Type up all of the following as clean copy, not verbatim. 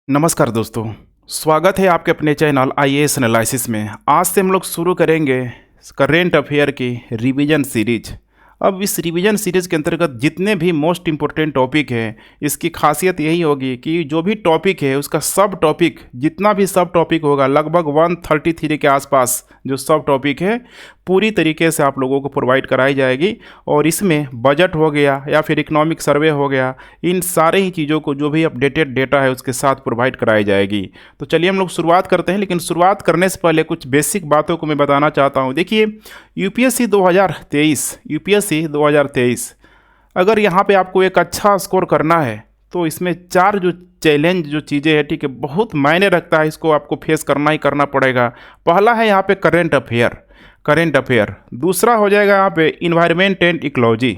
नमस्कार दोस्तों, स्वागत है आपके अपने चैनल आईएएस एनालिसिस में। आज से हम लोग शुरू करेंगे करेंट अफेयर की रिवीजन सीरीज। अब इस रिवीजन सीरीज के अंतर्गत जितने भी मोस्ट इम्पोर्टेंट टॉपिक है, इसकी खासियत यही होगी कि जो भी टॉपिक है उसका सब टॉपिक, जितना भी सब टॉपिक होगा, लगभग 133 के आसपास जो सब टॉपिक है पूरी तरीके से आप लोगों को प्रोवाइड कराई जाएगी। और इसमें बजट हो गया या फिर इकोनॉमिक सर्वे हो गया, इन सारे ही चीज़ों को जो भी अपडेटेड डेटा है उसके साथ प्रोवाइड कराई जाएगी। तो चलिए हम लोग शुरुआत करते हैं, लेकिन शुरुआत करने से पहले कुछ बेसिक बातों को मैं बताना चाहता हूँ। देखिए, यूपीएससी 2023 अगर यहाँ पे आपको एक अच्छा स्कोर करना है तो इसमें चार जो चैलेंज जो चीज़ें हैं, ठीक है, बहुत मायने रखता है, इसको आपको फेस करना ही करना पड़ेगा। पहला है यहाँ पे करेंट अफेयर। दूसरा हो जाएगा यहाँ पे इन्वायरमेंट एंड इकोलॉजी।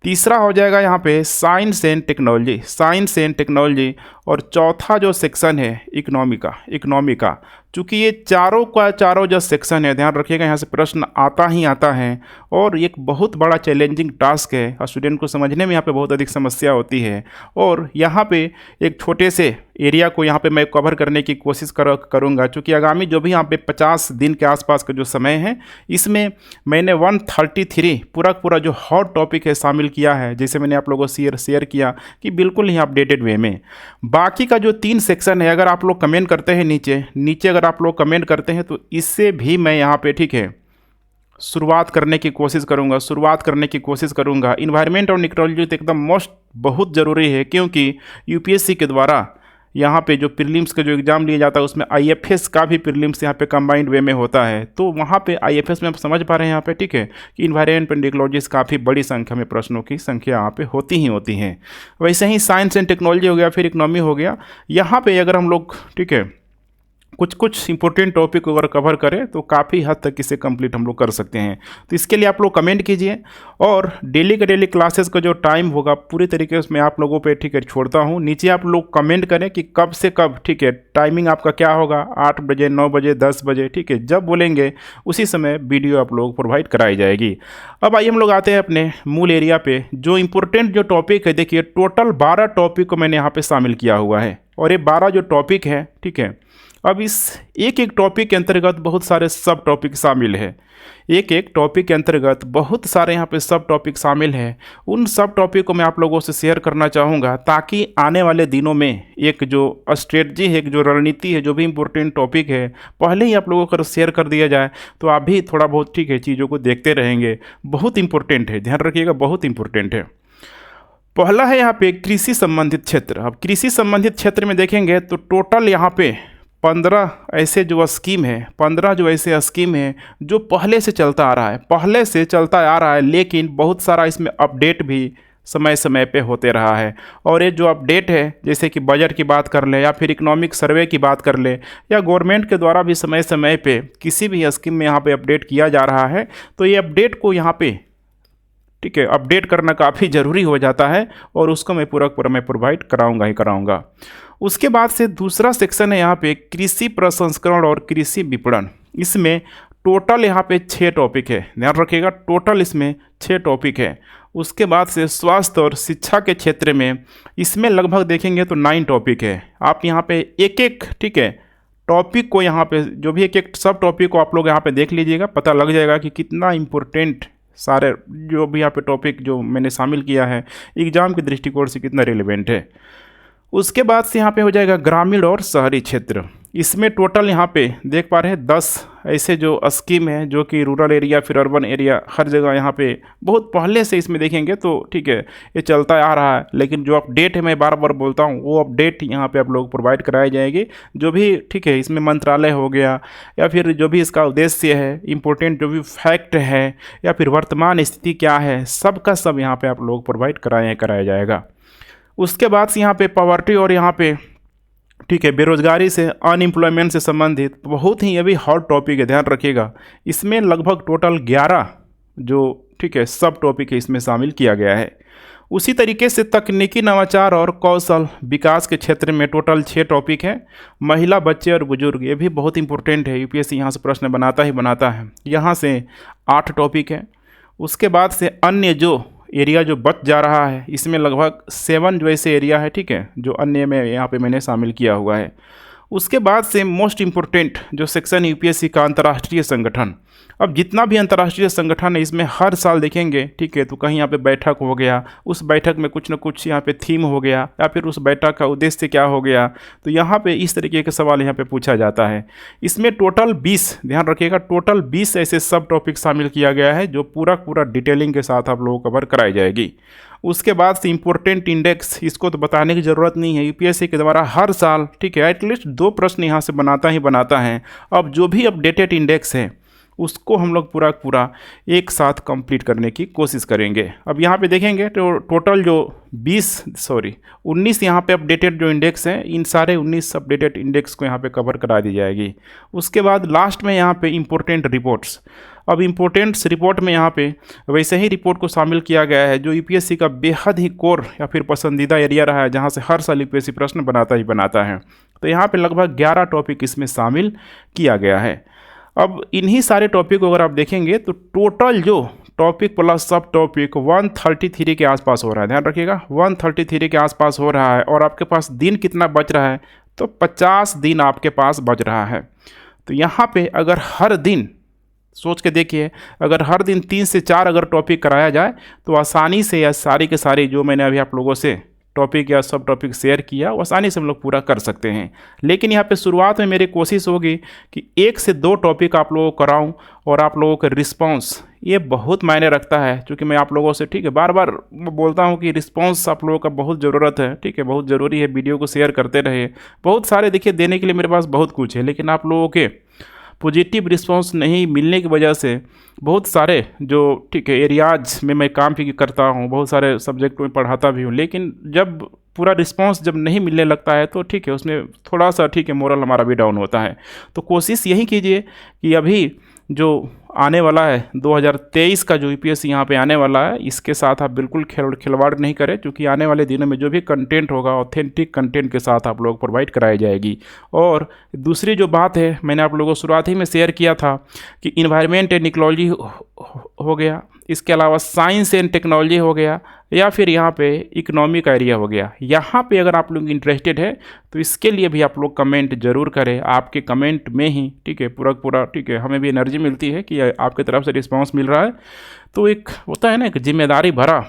तीसरा हो जाएगा यहाँ पे साइंस एंड टेक्नोलॉजी। और चौथा जो सेक्शन है इकोनॉमी का। चूँकि ये चारों जो सेक्शन है, ध्यान रखिएगा, यहाँ से प्रश्न आता ही आता है और एक बहुत बड़ा चैलेंजिंग टास्क है। स्टूडेंट को समझने में यहाँ पे बहुत अधिक समस्या होती है। और यहाँ पे एक छोटे से एरिया को यहाँ पे मैं कवर करने की कोशिश करूँगा। चूँकि आगामी जो भी यहाँ पे 50 दिन के आसपास का जो समय है, इसमें मैंने 133 पूरा जो हॉट टॉपिक है शामिल किया है, जैसे मैंने आप लोगों को शेयर किया कि बिल्कुल ही अपडेटेड वे में। बाकी का जो 3 सेक्शन है, अगर आप लोग कमेंट करते हैं नीचे अगर आप लोग कमेंट करते हैं तो इससे भी मैं यहाँ पे, ठीक है, शुरुआत करने की कोशिश करूँगा। इन्वायरमेंट और इकोलॉजी तो एकदम बहुत ज़रूरी है, क्योंकि यूपीएससी के द्वारा यहाँ पे जो प्रीलिम्स का जो एग्ज़ाम लिया जाता है उसमें आईएफएस का भी प्रीलिम्स यहाँ पे कंबाइंड वे में होता है। तो वहाँ पे आईएफएस में आप समझ पा रहे हैं यहाँ पे, ठीक है, कि इन्वायरमेंट एंड इकोलॉजी काफ़ी बड़ी संख्या में प्रश्नों की संख्या यहाँ पे होती हैं। वैसे ही साइंस एंड टेक्नोलॉजी हो गया, फिर इकोनॉमी हो गया। यहाँ पर अगर हम लोग, ठीक है, कुछ इंपॉर्टेंट टॉपिक को अगर कवर करें तो काफ़ी हद तक इसे कंप्लीट हम लोग कर सकते हैं। तो इसके लिए आप लोग कमेंट कीजिए। और डेली क्लासेस का जो टाइम होगा पूरी तरीके से मैं आप लोगों पे, ठीक है, छोड़ता हूँ। नीचे आप लोग कमेंट करें कि कब से कब, ठीक है, टाइमिंग आपका क्या होगा, 8 बजे, 9 बजे, 10 बजे, ठीक है, जब बोलेंगे उसी समय वीडियो आप लोग प्रोवाइड कराई जाएगी। अब आइए हम लोग आते हैं अपने मूल एरिया पे। जो इम्पोर्टेंट जो टॉपिक है, देखिए टोटल 12 टॉपिक को मैंने यहाँ पर शामिल किया हुआ है। और ये 12 जो टॉपिक है, ठीक है, अब इस एक टॉपिक के अंतर्गत बहुत सारे सब टॉपिक शामिल है। एक टॉपिक के अंतर्गत बहुत सारे यहाँ पे सब टॉपिक शामिल हैं। उन सब टॉपिक को मैं आप लोगों से शेयर करना चाहूँगा, ताकि आने वाले दिनों में एक जो स्ट्रेटजी है, एक जो रणनीति है, जो भी इम्पोर्टेंट टॉपिक है, पहले ही आप लोगों को शेयर कर दिया जाए तो आप भी थोड़ा बहुत, ठीक है, चीज़ों को देखते रहेंगे। बहुत इंपॉर्टेंट है, ध्यान रखिएगा, बहुत इंपॉर्टेंट है। पहला है यहाँ पे कृषि संबंधित क्षेत्र। अब कृषि संबंधित क्षेत्र में देखेंगे तो टोटल यहाँ पे 15 ऐसे जो स्कीम है जो पहले से चलता आ रहा है, लेकिन बहुत सारा इसमें अपडेट भी समय समय पे होते रहा है। और ये जो अपडेट है, जैसे कि बजट की बात कर ले या फिर इकोनॉमिक सर्वे की बात कर ले, या गवर्नमेंट के द्वारा भी समय समय पे किसी भी स्कीम में यहाँ पे अपडेट किया जा रहा है, तो ये अपडेट को यहाँ पे, ठीक है, अपडेट करना काफ़ी ज़रूरी हो जाता है। और उसको मैं पूरा प्रोवाइड कराऊंगा। उसके बाद से दूसरा सेक्शन है यहाँ पे कृषि प्रसंस्करण और कृषि विपणन। इसमें टोटल यहाँ पे 6 टॉपिक है, ध्यान रखिएगा, टोटल इसमें 6 टॉपिक है। उसके बाद से स्वास्थ्य और शिक्षा के क्षेत्र में इसमें लगभग देखेंगे तो 9 टॉपिक है। आप यहाँ पे एक, ठीक है, टॉपिक को यहाँ पे, जो भी एक सब टॉपिक को आप लोग यहाँ पे देख लीजिएगा, पता लग जाएगा कि कितना इम्पोर्टेंट सारे जो भी यहाँ पे टॉपिक जो मैंने शामिल किया है एग्ज़ाम के दृष्टिकोण से कितना रिलेवेंट है। उसके बाद से यहाँ पे हो जाएगा ग्रामीण और शहरी क्षेत्र। इसमें टोटल यहाँ पे देख पा रहे हैं 10 ऐसे जो स्कीम है, जो कि रूरल एरिया फिर अर्बन एरिया हर जगह यहाँ पे बहुत पहले से इसमें देखेंगे तो, ठीक है, ये चलता आ रहा है। लेकिन जो अपडेट है, मैं बार बार बोलता हूँ, वो अपडेट यहाँ पे आप लोग प्रोवाइड कराई जाएगी। जो भी, ठीक है, इसमें मंत्रालय हो गया या फिर जो भी इसका उद्देश्य है, इम्पोर्टेंट जो भी फैक्ट है या फिर वर्तमान स्थिति क्या है, सब का सब यहाँ पर आप लोग प्रोवाइड कराया जाएगा। उसके बाद से यहाँ पे पॉवर्टी और यहाँ पे, ठीक है, बेरोजगारी से, अनएम्प्लॉयमेंट से संबंधित बहुत ही ये भी हॉट टॉपिक है, ध्यान रखिएगा। इसमें लगभग टोटल 11 जो, ठीक है, सब टॉपिक है, इसमें शामिल किया गया है। उसी तरीके से तकनीकी नवाचार और कौशल विकास के क्षेत्र में टोटल 6 टॉपिक है। महिला, बच्चे और बुजुर्ग, ये भी बहुत इंपॉर्टेंट है, यूपीएससी यहाँ से प्रश्न बनाता है, यहाँ से 8 टॉपिक है। उसके बाद से अन्य जो एरिया जो बच जा रहा है इसमें लगभग 7 जो ऐसे एरिया है, ठीक है, जो अन्य में यहाँ पे मैंने शामिल किया हुआ है। उसके बाद से मोस्ट इम्पोर्टेंट जो सेक्शन यूपीएससी का अंतर्राष्ट्रीय संगठन। अब जितना भी अंतर्राष्ट्रीय संगठन है इसमें हर साल देखेंगे, ठीक है, तो कहीं यहाँ पे बैठक हो गया, उस बैठक में कुछ ना कुछ यहाँ पे थीम हो गया, या फिर उस बैठक का उद्देश्य क्या हो गया, तो यहाँ पे इस तरीके के सवाल यहाँ पे पूछा जाता है। इसमें टोटल 20, ध्यान रखिएगा, टोटल 20 ऐसे सब टॉपिक शामिल किया गया है जो पूरा डिटेलिंग के साथ आप लोगों को कवर कराई जाएगी। उसके बाद से इम्पोर्टेंट इंडेक्स, इसको तो बताने की ज़रूरत नहीं है, यूपीएससी के द्वारा हर साल, ठीक है, एटलीस्ट 2 प्रश्न यहाँ से बनाता है। अब जो भी अपडेटेड इंडेक्स है उसको हम लोग पूरा एक साथ कंप्लीट करने की कोशिश करेंगे। अब यहाँ पे देखेंगे तो टोटल जो 19 यहाँ पे अपडेटेड जो इंडेक्स हैं, इन सारे 19 अपडेटेड इंडेक्स को यहाँ पे कवर करा दी जाएगी। उसके बाद लास्ट में यहाँ पे इम्पोर्टेंट रिपोर्ट्स। अब इम्पोर्टेंट्स रिपोर्ट में यहाँ पे वैसे ही रिपोर्ट को शामिल किया गया है जो यूपीएससी का बेहद ही कोर या फिर पसंदीदा एरिया रहा है, जहाँ से हर साल यूपीएससी प्रश्न बनाता है। तो यहाँ पे लगभग 11 टॉपिक इसमें शामिल किया गया है। अब इन्हीं सारे टॉपिक को अगर आप देखेंगे तो टोटल जो टॉपिक प्लस सब टॉपिक 133 के आसपास हो रहा है। ध्यान रखिएगा 133 के आसपास हो रहा है। और आपके पास दिन कितना बच रहा है, तो 50 दिन आपके पास बच रहा है। तो यहाँ पे अगर हर दिन सोच के देखिए, अगर हर दिन 3 से 4 अगर टॉपिक कराया जाए तो आसानी से या सारी के सारी जो मैंने अभी आप लोगों से टॉपिक या सब टॉपिक शेयर किया वो आसानी से हम लोग पूरा कर सकते हैं। लेकिन यहाँ पे शुरुआत में मेरी कोशिश होगी कि 1 से 2 टॉपिक आप लोगों को कराऊँ और आप लोगों का रिस्पांस ये बहुत मायने रखता है। क्योंकि मैं आप लोगों से, ठीक है, बार बार बोलता हूँ कि रिस्पांस आप लोगों का बहुत ज़रूरत है, ठीक है, बहुत ज़रूरी है। वीडियो को शेयर करते रहे। बहुत सारे देखिए देने के लिए मेरे पास बहुत कुछ है, लेकिन आप लोगों के पॉजिटिव रिस्पांस नहीं मिलने की वजह से बहुत सारे जो, ठीक है, एरियाज में मैं काम भी करता हूँ, बहुत सारे सब्जेक्ट में पढ़ाता भी हूँ, लेकिन जब पूरा रिस्पांस जब नहीं मिलने लगता है तो ठीक है उसमें थोड़ा सा, ठीक है, मोरल हमारा भी डाउन होता है। तो कोशिश यही कीजिए कि अभी जो आने वाला है 2023 का जो यूपीएससी यहाँ पे आने वाला है, इसके साथ आप बिल्कुल खिलवाड़ नहीं करें। क्योंकि आने वाले दिनों में जो भी कंटेंट होगा ऑथेंटिक कंटेंट के साथ आप लोग प्रोवाइड कराई जाएगी। और दूसरी जो बात है, मैंने आप लोगों को शुरुआत ही में शेयर किया था कि इन्वायरमेंट एंड इकोलॉजी हो गया, इसके अलावा साइंस एंड टेक्नोलॉजी हो गया, या फिर यहाँ पे इकोनॉमी का एरिया हो गया। यहाँ पे अगर आप लोग इंटरेस्टेड है तो इसके लिए भी आप लोग कमेंट जरूर करें। आपके कमेंट में ही, ठीक है, पूरा ठीक है, हमें भी एनर्जी मिलती है कि आपकी तरफ से रिस्पांस मिल रहा है। तो एक होता है ना, एक जिम्मेदारी भरा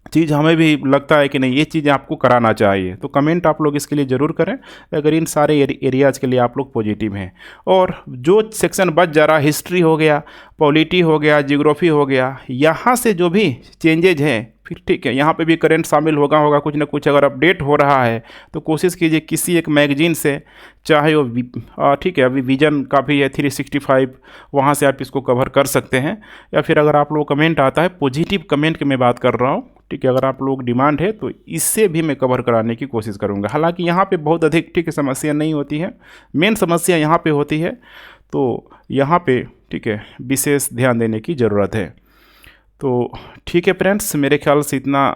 चीज़ हमें भी लगता है कि नहीं ये चीज़ आपको कराना चाहिए। तो कमेंट आप लोग इसके लिए ज़रूर करें अगर इन सारे एरियाज़ के लिए आप लोग पॉजिटिव हैं। और जो सेक्शन बच जा रहा, हिस्ट्री हो गया, पॉलिटी हो गया, जियोग्राफी हो गया, यहाँ से जो भी चेंजेज हैं, फिर ठीक है, यहाँ पे भी करंट शामिल होगा कुछ ना कुछ अगर अपडेट हो रहा है तो कोशिश कीजिए किसी एक मैगजीन से, चाहे वो ठीक है, अभी विजन का भी है 365, वहाँ से आप इसको कवर कर सकते हैं। या फिर अगर आप लोग कमेंट आता है, पॉजिटिव कमेंट की मैं बात कर रहा हूँ, ठीक है, अगर आप लोग डिमांड है तो इससे भी मैं कवर कराने की कोशिश करूँगा। हालांकि यहाँ पे बहुत अधिक, ठीक है, समस्या नहीं होती है, मेन समस्या यहाँ पे होती है, तो यहाँ पे, ठीक है, विशेष ध्यान देने की ज़रूरत है। तो ठीक है फ्रेंड्स, मेरे ख्याल से इतना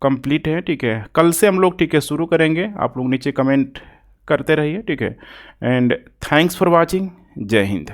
कंप्लीट है, ठीक है। कल से हम लोग, ठीक है, शुरू करेंगे। आप लोग नीचे कमेंट करते रहिए, ठीक है। And thanks for watching. जय हिंद।